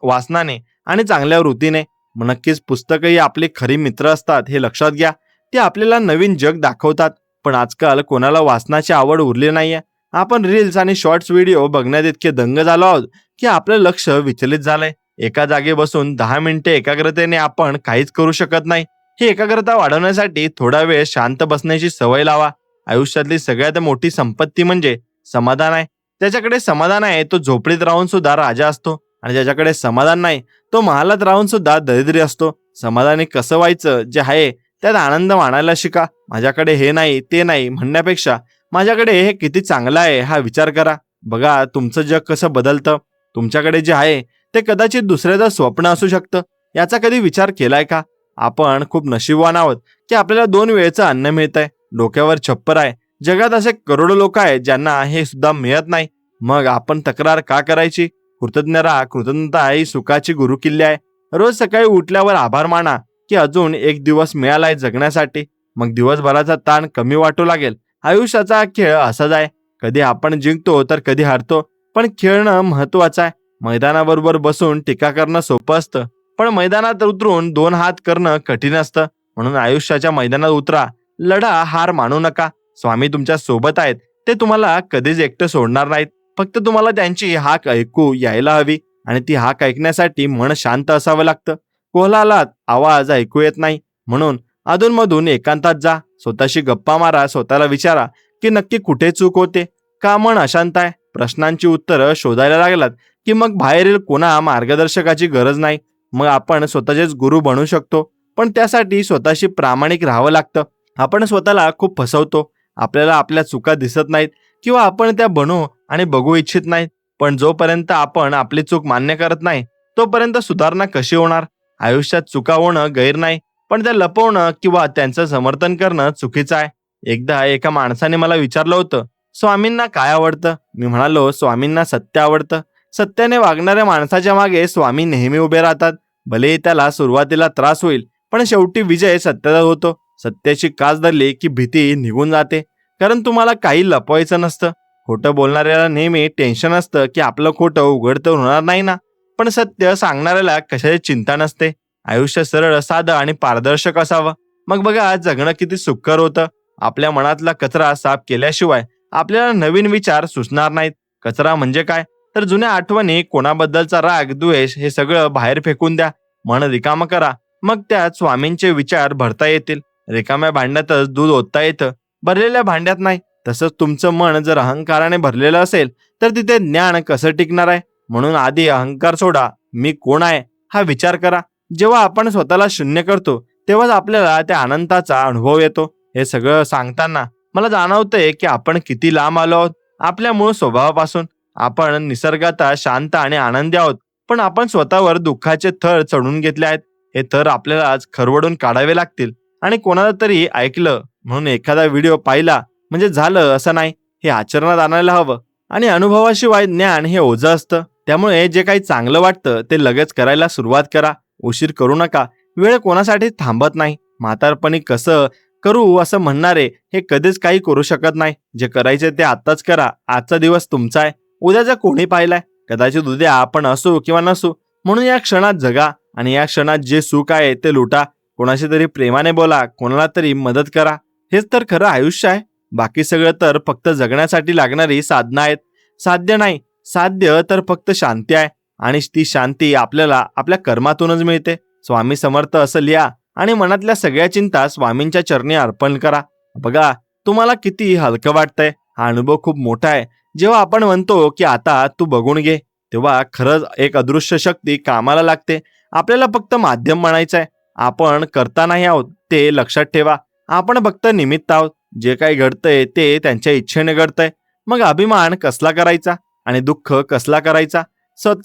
वासनाने आणि चांगल्या वृत्तीने. नक्कीच पुस्तकही आपले खरी मित्र असतात, हे लक्षात घ्या. ते आपल्याला नवीन जग दाखवतात. पण आजकाल कोणाला वाचनाची आवड उरली नाहीये. आपण रील्स आणि शॉर्ट्स व्हिडिओ बघण्यात इतके दंग झालो आहोत की आपलं लक्ष विचलित झालंय. एका जागी बसून 10 मिनिटे एकाग्रतेने आपण काहीच करू शकत नाही. ही एकाग्रता वाढवण्यासाठी थोडा वेळ शांत बसण्याची सवय लावा. आयुष्यातली सगळ्यात मोठी संपत्ती म्हणजे समाधान आहे. ज्याच्याकडे समाधान आहे तो झोपडीत राहून सुद्धा राजा असतो आणि ज्याच्याकडे समाधान नाही तो महालात राहून सुद्धा दरिद्री असतो. समाधानी कसं व्हायचं? जे आहे त्यात आनंद मानायला शिका. माझ्याकडे हे नाही ते नाही म्हणण्यापेक्षा माझ्याकडे हे किती चांगलं आहे हा विचार करा. बघा तुमचं जग कसं बदलतं. तुमच्याकडे जे आहे ते कदाचित दुसऱ्याचं स्वप्न असू शकतं. याचा कधी विचार केलाय का? आपण खूप नशीबवान आहोत की आपल्याला 2 वेळचं अन्न मिळतंय, डोक्यावर छप्पर आहे. जगात असे करोडो लोक आहेत ज्यांना हे सुद्धा मिळत नाही. मग आपण तक्रार का करायची? कृतज्ञ राहा. कृतज्ञता ही सुखाची गुरुकिल्ली आहे. रोज सकाळी उठल्यावर आभार माना की अजून एक दिवस मिळालाय जगण्यासाठी. मग दिवसभराचा ताण कमी वाटू लागेल. आयुष्याचा खेळ असाच आहे. कधी आपण जिंकतो तर कधी हारतो, पण खेळणं महत्वाचं आहे. मैदानाबरोबर बसून टीका करणं सोपं असतं, पण मैदानात उतरून 2 हात करणं कठीण असतं. म्हणून आयुष्याच्या मैदानात उतरा, लढा, हार मानू नका. स्वामी तुमच्या सोबत आहेत. ते तुम्हाला कधीच एकटं सोडणार नाहीत. फक्त तुम्हाला त्यांची हाक ऐकू यायला हवी आणि ती हाक ऐकण्यासाठी मन शांत असावं लागतं. कोलाहलात आवाज ऐकू येत नाही. म्हणून अधूनमधून एकांतात जा, स्वतःशी गप्पा मारा, स्वतःला विचारा की नक्की कुठे चूक होते, का मन अशांत आहे. प्रश्नांची उत्तरं शोधायला लागलात की मग बाहेरील कोणा मार्गदर्शकाची गरज नाही. मग आपण स्वतःचेच गुरु बनू शकतो. पण त्यासाठी स्वतःशी प्रामाणिक राहावं लागतं. आपण स्वतःला खूप फसवतो. आपल्याला आपल्या चुका दिसत नाहीत किंवा आपण त्या बनू आणि बघू इच्छित नाहीत. पण जोपर्यंत आपण आपली चूक मान्य करत नाही तोपर्यंत सुधारणा कशी होणार? आयुष्यात चुका होणं गैर नाही, पण त्या लपवणं किंवा त्यांचं समर्थन करणं चुकीचं आहे. एकदा एका माणसाने मला विचारलं होतं, स्वामींना काय आवडतं? मी म्हणालो, स्वामींना सत्य आवडतं. सत्याने वागणाऱ्या माणसाच्या मागे स्वामी नेहमी उभे राहतात. भले त्याला सुरुवातीला त्रास होईल, पण शेवटी विजय सत्याचा होतो. सत्याची कास धरली की भीती निघून जाते, कारण तुम्हाला काही लपवायचं नसतं. खोटं बोलणाऱ्याला नेहमी टेन्शन असतं की आपलं खोटं उघड तर होणार नाही ना. पण सत्य सांगणाऱ्याला कशाची चिंता नसते. आयुष्य सरळ, साधं आणि पारदर्शक असावं. मग बघा जगणं किती सुखकर होतं. आपल्या मनातला कचरा साफ केल्याशिवाय आपल्याला नवीन विचार सुचणार नाहीत. कचरा म्हणजे काय? तर जुन्या आठवणी, कोणाबद्दलचा राग, द्वेष हे सगळं बाहेर फेकून द्या. मन रिकामं करा. मग त्यात स्वामींचे विचार भरता येतील. रिकाम्या भांड्यातच दूध ओतता येतं, भरलेल्या भांड्यात नाही. तसंच तुमचं मन जर अहंकाराने भरलेलं असेल तर तिथे ज्ञान कसं टिकणार आहे? म्हणून आधी अहंकार सोडा. मी कोण आहे हा विचार करा. जेव्हा आपण स्वतःला शून्य करतो तेव्हाच आपल्याला त्या अनंताचा अनुभव येतो. हे सगळं सांगताना मला जाणवतंय की आपण किती लांब आलो आहोत आपल्या मूळ स्वभावापासून. आपण निसर्गात शांत आणि आनंदी आहोत, पण आपण स्वतःवर दुःखाचे थर चढून घेतले आहेत. हे थर आपल्याला आज खरवडून काढावे लागतील. आणि कोणाला तरी ऐकलं म्हणून एखादा व्हिडिओ पाहिला म्हणजे झालं असं नाही, हे आचरणात आणायला हवं. आणि अनुभवाशिवाय ज्ञान हे ओझं असतं. त्यामुळे जे काही चांगलं वाटतं ते लगेच करायला सुरुवात करा. उशीर करू नका. वेळ कोणासाठी थांबत नाही. म्हातारपणी कसं करू असं म्हणणारे हे कधीच काही करू शकत नाही. जे करायचे ते आत्ताच करा. आजचा दिवस तुमचा आहे. उद्याचा कोणी पाहिलाय? कदाचित उद्या आपण असू किंवा नसू. म्हणून या क्षणात जगा आणि या क्षणात जे सुख आहे ते लुटा. कोणाशी तरी प्रेमाने बोला, कोणाला तरी मदत करा. हेच तर खरं आयुष्य आहे. बाकी सगळं तर फक्त जगण्यासाठी लागणारी साधनं आहेत. साध्य नाही, साध्य तर फक्त शांती आहे. आणि ती शांती आपल्याला आपल्या कर्मातूनच मिळते. स्वामी समर्थ असं लिहा आणि मनातल्या सगळ्या चिंता स्वामींच्या चरणी अर्पण करा. बघा, तुम्हाला किती हलकं वाटतंय. हा अनुभव खूप मोठा आहे. जेव्हा आपण म्हणतो की आता तू बघून घे, तेव्हा खरंच एक अदृश्य शक्ती कामाला लागते. आपल्याला फक्त माध्यम म्हणायचं आहे. आपण करता नाही आहोत ते लक्षात ठेवा. आपण फक्त निमित्त आहोत. जे काही घडतंय ते त्यांच्या इच्छेने घडतंय. मग अभिमान कसला करायचा आणि दुःख कसला करायचा?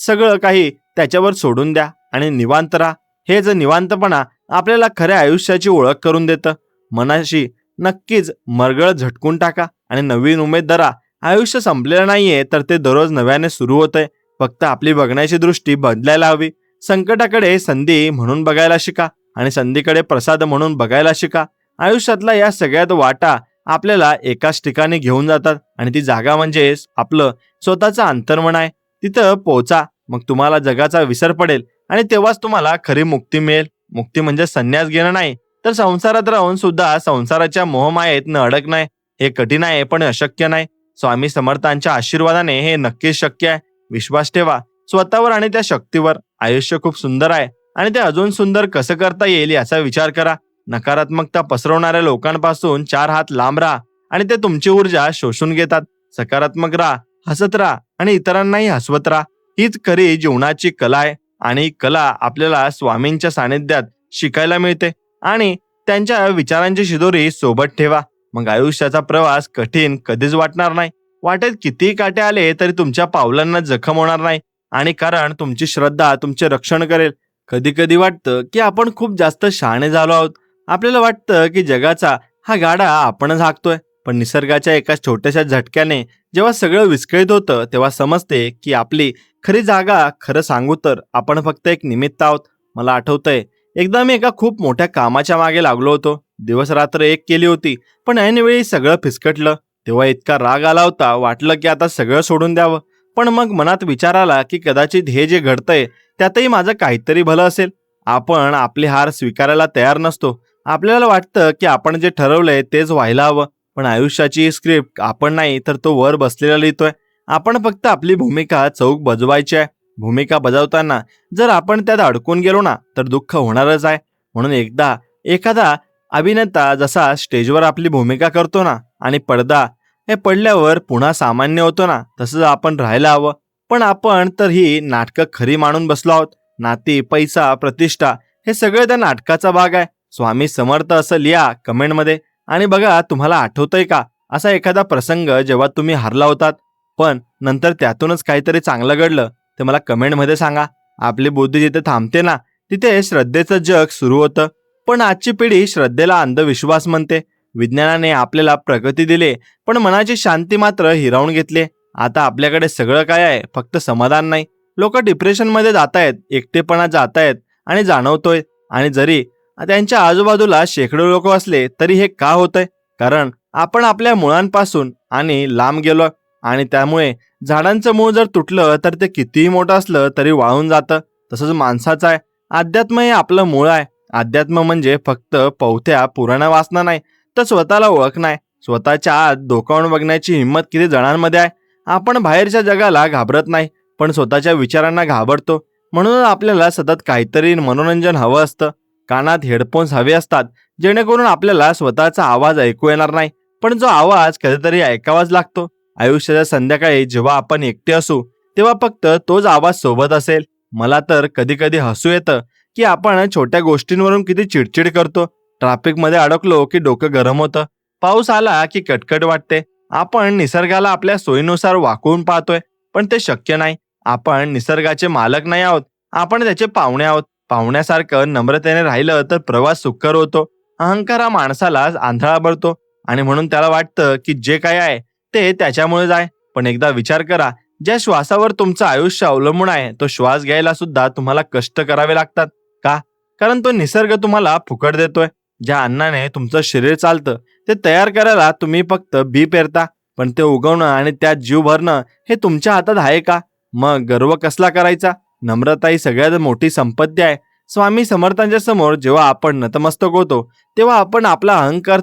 सगळं काही त्याच्यावर सोडून द्या आणि निवांत राहा. हे जे निवांतपणा आपल्याला खऱ्या आयुष्याची ओळख करून देतं. मनाशी नक्कीच मरगळ झटकून टाका आणि नवीन उमेद धरा. आयुष्य संपलेलं नाहीये, तर ते दररोज नव्याने सुरू होतंय. फक्त आपली बघण्याची दृष्टी बदलायला हवी. संकटाकडे संधी म्हणून बघायला शिका आणि संधीकडे प्रसाद म्हणून बघायला शिका. आयुष्यातला या सगळ्यात वाटा आपल्याला एकाच ठिकाणी घेऊन जातात आणि ती जागा म्हणजे आपलं स्वतःचं अंतर्मन आहे. तिथं पोहोचा, मग तुम्हाला जगाचा विसर पडेल आणि तेव्हाच तुम्हाला खरी मुक्ती मिळेल. मुक्ती म्हणजे संन्यास घेणं नाही, तर संसारात राहून सुद्धा संसाराच्या मोहमायेत न अडकणं. हे कठीण आहे पण अशक्य नाही. स्वामी समर्थांच्या आशीर्वादाने हे नक्कीच शक्य आहे. विश्वास ठेवा स्वतःवर आणि त्या शक्तीवर. आयुष्य खूप सुंदर आहे आणि ते अजून सुंदर कसं करता येईल याचा विचार करा. नकारात्मकता पसरवणाऱ्या लोकांपासून 4 हात लांब राहा आणि ते तुमची ऊर्जा शोषून घेतात. सकारात्मक राहा, हसत राहा आणि इतरांनाही हसवत राहा. हीच खरी जीवनाची कला आहे आणि कला आपल्याला स्वामींच्या सानिध्यात शिकायला मिळते. आणि त्यांच्या विचारांची शिदोरी सोबत ठेवा. मग आयुष्याचा प्रवास कठीण कधीच वाटणार नाही. वाटेत कितीही काटे आले तरी तुमच्या पावलांना जखम होणार नाही. आणि कारण तुमची श्रद्धा तुमचे रक्षण करेल. कधी कधी वाटतं की आपण खूप जास्त शहाणे झालो आहोत. आपल्याला वाटतं की जगाचा हा गाडा आपणच हाकतोय. पण निसर्गाच्या एका छोट्याशा झटक्याने जेव्हा सगळं विस्कळीत होतं तेव्हा समजते की आपली खरी जागा, खरं सांगू तर आपण फक्त एक निमित्त आहोत. मला आठवतंय, एकदा मी एका खूप मोठ्या कामाच्या मागे लागलो होतो. दिवस रात्र एक केली होती, पण ऐनवेळी सगळं फिसकटलं. तेव्हा इतका राग आला होता, वाटलं की आता सगळं सोडून द्यावं. पण मग मनात विचार आला की कदाचित हे जे घडतंय त्यातही माझं काहीतरी भलं असेल. आपण आपली हार स्वीकारायला तयार नसतो. आपल्याला वाटतं की आपण जे ठरवलंय तेच व्हायला हवं. पण आयुष्याची स्क्रिप्ट आपण नाही तर तो वर बसलेला लिहितोय. आपण फक्त आपली भूमिका चौक बजवायची आहे. भूमिका बजावताना जर आपण त्यात अडकून गेलो ना तर दुःख होणारच आहे. म्हणून एखादा अभिनेता जसा स्टेजवर आपली भूमिका करतो ना आणि पडदा हे पडल्यावर पुन्हा सामान्य होतो ना, तसंच आपण राहायला हवं. पण आपण तर ही नाटकं खरी मानून बसलो आहोत. नाती, पैसा, प्रतिष्ठा हे सगळे त्या नाटकाचा भाग आहे. स्वामी समर्थ असं लिहा कमेंटमध्ये. आणि बघा, तुम्हाला आठवतंय का असा एखादा प्रसंग जेव्हा तुम्ही हारला होतात पण नंतर त्यातूनच काहीतरी चांगलं घडलं? ते मला कमेंटमध्ये सांगा. आपली बुद्धी जिथे थांबते ना तिथे श्रद्धेचं जग सुरू होतं. पण आजची पिढी श्रद्धेला अंधविश्वास म्हणते. विज्ञानाने आपल्याला प्रगती दिली पण मनाची शांती मात्र हिरावून घेतली. आता आपल्याकडे सगळं काय आहे, फक्त समाधान नाही. लोक डिप्रेशनमध्ये जात आहेत, एकटेपणा जात आहेत आणि जाणवतोय. आणि जरी त्यांच्या आजूबाजूला शेकडो लोक असले तरी हे का होतंय? कारण आपण आपल्या मुळांपासून आणि लांब गेलो. आणि त्यामुळे झाडांचं मूळ जर तुटलं तर ते कितीही मोठं असलं तरी वाळून जातं. तसंच माणसाचं आहे. अध्यात्म हे आपलं मूळ आहे. अध्यात्म म्हणजे फक्त पवत्या पुराण्या वाचना नाही, तर स्वतःला ओळख नाही. स्वतःच्या आत डोकावून बघण्याची हिंमत किती जणांमध्ये आहे? आपण बाहेरच्या जगाला घाबरत नाही, पण स्वतःच्या विचारांना घाबरतो. म्हणून आपल्याला सतत काहीतरी मनोरंजन हवं असतं. कानात हेडफोन्स हवे असतात, जेणेकरून आपल्याला स्वतःचा आवाज ऐकू येणार नाही, पण जो आवाज कधीतरी ऐकावाच लागतो. आयुष्याच्या संध्याकाळी जेव्हा आपण एकटे असू तेव्हा फक्त तोच आवाज सोबत असेल. मला तर कधी कधी हसू येतं की आपण छोट्या गोष्टींवरून किती चिडचिड करतो. ट्रॅफिकमध्ये अडकलो की डोकं गरम होतं. पाऊस आला की कटकट वाटते. आपण निसर्गाला आपल्या सोयीनुसार वाकवून पाहतोय, पण ते शक्य नाही. आपण निसर्गाचे मालक नाही आहोत, आपण त्याचे पाहुणे आहोत. पाहुण्यासारखं नम्रतेने राहिलं तर प्रवास सुकर होतो. अहंकार हा माणसाला आंधळा भरतो आणि म्हणून त्याला वाटतं की जे काय आहे ते त्याच्यामुळेच आहे. पण एकदा विचार करा, ज्या श्वासावर तुमचं आयुष्य अवलंबून आहे तो श्वास घ्यायला सुद्धा तुम्हाला कष्ट करावे लागतात. का? कारण तो निसर्ग तुम्हाला फुकट देतोय. ज्या अन्नाने तुमचं शरीर चालतं ते तयार करायला तुम्ही फक्त बी पेरता, पण ते उगवणं आणि त्यात जीव भरणं हे तुमच्या हातात आहे का? मग गर्व कसला करायचा? नम्रता ही सगळ्यात मोठी संपत्ती आहे. स्वामी समर्थांच्या समोर जेव्हा आपण नतमस्तक होतो तेव्हा आपण आपला अहंकार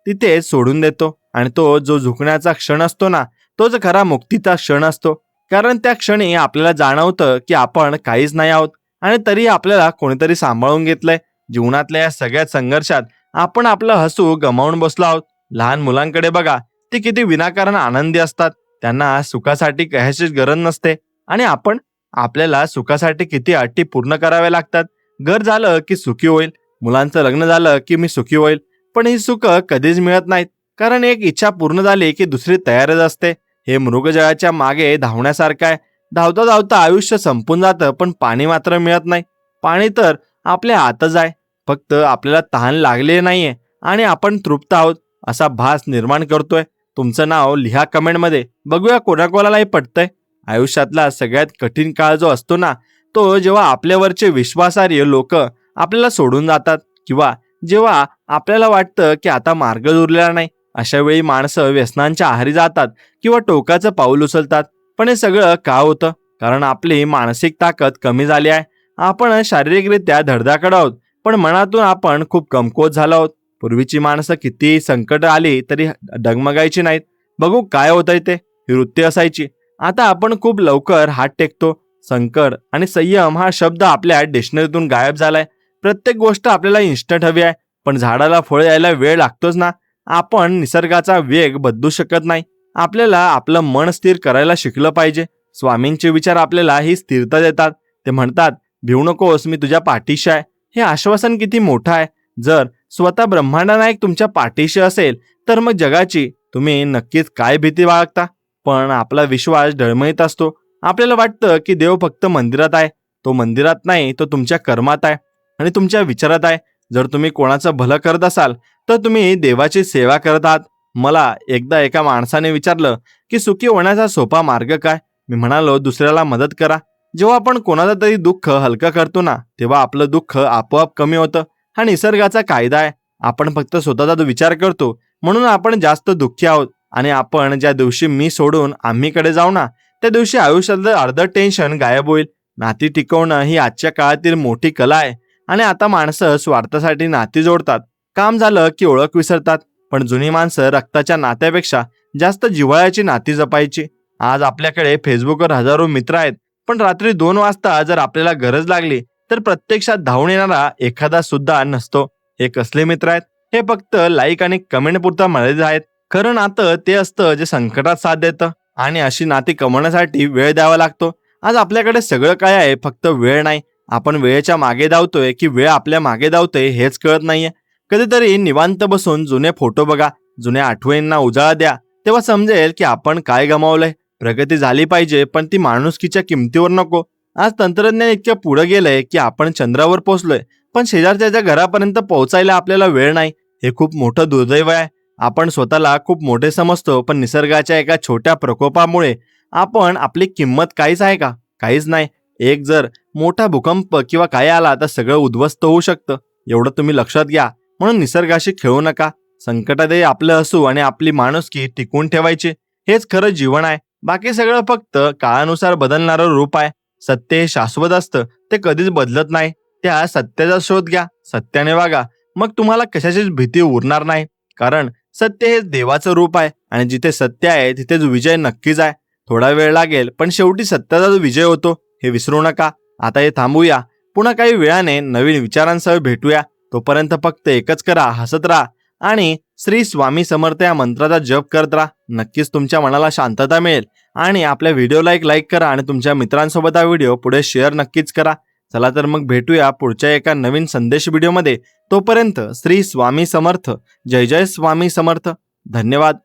तिथे सोडून देतो आणि तो जो झुकण्याचा क्षण असतो ना, तोच खरा मुक्तीचा क्षण असतो. कारण त्या क्षणी आपल्याला जाणवतं की आपण काहीच नाही आहोत आणि तरी आपल्याला कोणीतरी सांभाळून घेतलंय. जीवनातल्या या सगळ्या संघर्षात आपण आपलं हसू गमावून बसलो आहोत. लहान मुलांकडे बघा, ते किती विनाकारण आनंदी असतात. त्यांना सुखासाठी कशाचीच गरज नसते आणि आपल्याला सुखासाठी किती अटी पूर्ण कराव्या लागतात. घर झालं की सुखी होईल, मुलांचं लग्न झालं की मी सुखी होईल. पण ही सुख कधीच मिळत नाहीत, कारण एक इच्छा पूर्ण झाली की दुसरी तयारच असते. हे मृगजळाच्या मागे धावण्यासारखं आहे. धावता धावता आयुष्य संपून जातं, पण पाणी मात्र मिळत नाही. पाणी तर आपल्या हातच आहे, फक्त आपल्याला तहान लागले नाहीये आणि आपण तृप्त आहोत असा भास निर्माण करतोय. तुमचं नाव लिहा कमेंटमध्ये, बघूया कोणाकोणालाही पटतंय. आयुष्यातला सगळ्यात कठीण काळ जो असतो ना, तो जेव्हा आपल्यावरचे विश्वासार्ह लोक आपल्याला सोडून जातात किंवा जेव्हा आपल्याला वाटतं की आता मार्ग उरलेला नाही. अशा वेळी माणसं व्यसनांच्या आहारी जातात किंवा टोकाचं पाऊल उचलतात. पण हे सगळं का होतं? कारण आपली मानसिक ताकद कमी झाली आहे. आपण शारीरिकरित्या धडधाकड आहोत, पण मनातून आपण खूप कमकुवत झालो आहोत. पूर्वीची माणसं किती संकट आली तरी डगमगायची नाहीत. बघू काय होतंय ते, ही वृत्ती असायची. आता आपण खूप लवकर हात टेकतो. संकट आणि संयम हा शब्द आपल्या डिक्शनरीतून गायब झालाय. प्रत्येक गोष्ट आपल्याला इन्स्टंट हवी आहे, पण झाडाला फळ यायला वेळ लागतोच ना. आपण निसर्गाचा वेग बदलू शकत नाही. आपल्याला आपलं मन स्थिर करायला शिकलं पाहिजे. स्वामींचे विचार आपल्याला ही स्थिरता देतात. ते म्हणतात, भिवू नकोस, मी तुझ्या पाठीशी आहे. हे आश्वासन किती मोठं आहे. जर स्वतः ब्रह्मांडनायक तुमच्या पाठीशी असेल तर मग जगाची तुम्ही नक्कीच काय भीती बाळगता? पण आपला विश्वास डळमळीत असतो. आपल्याला वाटतं की देव फक्त मंदिरात आहे. तो मंदिरात नाही, तो तुमच्या कर्मात आहे आणि तुमच्या विचारात आहे. जर तुम्ही कोणाचं भलं करत असाल तर तुम्ही देवाची सेवा करत आहात. मला एकदा एका माणसाने विचारलं की सुखी होण्याचा सोपा मार्ग काय? मी म्हणालो, दुसऱ्याला मदत करा. जेव्हा आपण कोणाचं तरी दुःख हलकं करतो ना, तेव्हा आपलं दुःख आपोआप कमी होतं. हा निसर्गाचा कायदा आहे. आपण फक्त स्वतःचा विचार करतो म्हणून आपण जास्त दुःखी आहोत. आणि आपण ज्या दिवशी मी सोडून आम्हीकडे जाऊ ना, त्या दिवशी आयुष्यातलं अर्ध टेन्शन गायब होईल. नाती टिकवणं ही आजच्या काळातील मोठी कला आहे आणि आता माणसं स्वार्थासाठी नाती जोडतात. काम झालं की ओळख विसरतात. पण जुनी माणसं रक्ताच्या नात्यापेक्षा जास्त जिव्हाळ्याची नाती जपायची. आज आपल्याकडे फेसबुकवर हजारो मित्र आहेत, पण रात्री 2 वाजता जर आपल्याला गरज लागली तर प्रत्यक्षात धावून येणारा एखादा सुद्धा नसतो. हे कसले मित्र आहेत? हे फक्त लाईक आणि कमेंट पुरता मर्यादित आहेत. खरं नातं ते असतं जे संकटात साथ देतं आणि अशी नाती कमवण्यासाठी वेळ द्यावा लागतो. आज आपल्याकडे सगळं काय आहे, फक्त वेळ नाही. आपण वेळेच्या मागे धावतोय की वेळ आपल्या मागे धावतोय हेच कळत नाहीये. कधीतरी निवांत बसून जुने फोटो बघा, जुन्या आठवणींना उजाळा द्या. तेव्हा समजेल की आपण काय गमावलंय. प्रगती झाली पाहिजे, पण ती माणुसकीच्या किमतीवर नको. आज तंत्रज्ञान इतक्या पुढे गेलंय की आपण चंद्रावर पोहोचलोय, पण शेजारच्या घरापर्यंत पोहोचायला आपल्याला वेळ नाही. हे खूप मोठं दुर्दैव आहे. आपण स्वतःला खूप मोठे समजतो, पण निसर्गाच्या एका छोट्या प्रकोपामुळे आपण आपली किंमत काहीच आहे का? काहीच नाही. एक जर मोठा भूकंप किंवा काय आला तर सगळं उद्ध्वस्त होऊ शकतं. एवढं तुम्ही लक्षात घ्या. म्हणून निसर्गाशी खेळू नका. संकटातही आपलं हसू आणि आपली माणुसकी टिकवून ठेवायची. हेच खरं जीवन आहे. बाकी सगळं फक्त काळानुसार बदलणारं रूप आहे. सत्य हे शाश्वत असतं, ते कधीच बदलत नाही. त्या सत्याचा शोध घ्या, सत्याने वागा, मग तुम्हाला कशाचीच भीती उरणार नाही. कारण सत्य हे देवाचं रूप आहे आणि जिथे सत्य आहे तिथेच विजय नक्कीच आहे. थोडा वेळ लागेल, पण शेवटी सत्याचा विजय होतो, हे विसरू नका. आता हे थांबूया. पुन्हा काही वेळाने नवीन विचारांसह भेटूया. तोपर्यंत फक्त एकच करा, हसत राहा आणि श्री स्वामी समर्थ या मंत्राचा जप करत राहा. नक्कीच तुमच्या मनाला शांतता मिळेल. आणि आपल्या व्हिडिओला एक लाईक करा आणि तुमच्या मित्रांसोबत हा व्हिडिओ पुढे शेअर नक्कीच करा. चला तर मग भेटूया पुढच्या एका नवीन संदेश व्हिडिओमध्ये. तोपर्यंत श्री स्वामी समर्थ. जय जय स्वामी समर्थ. धन्यवाद.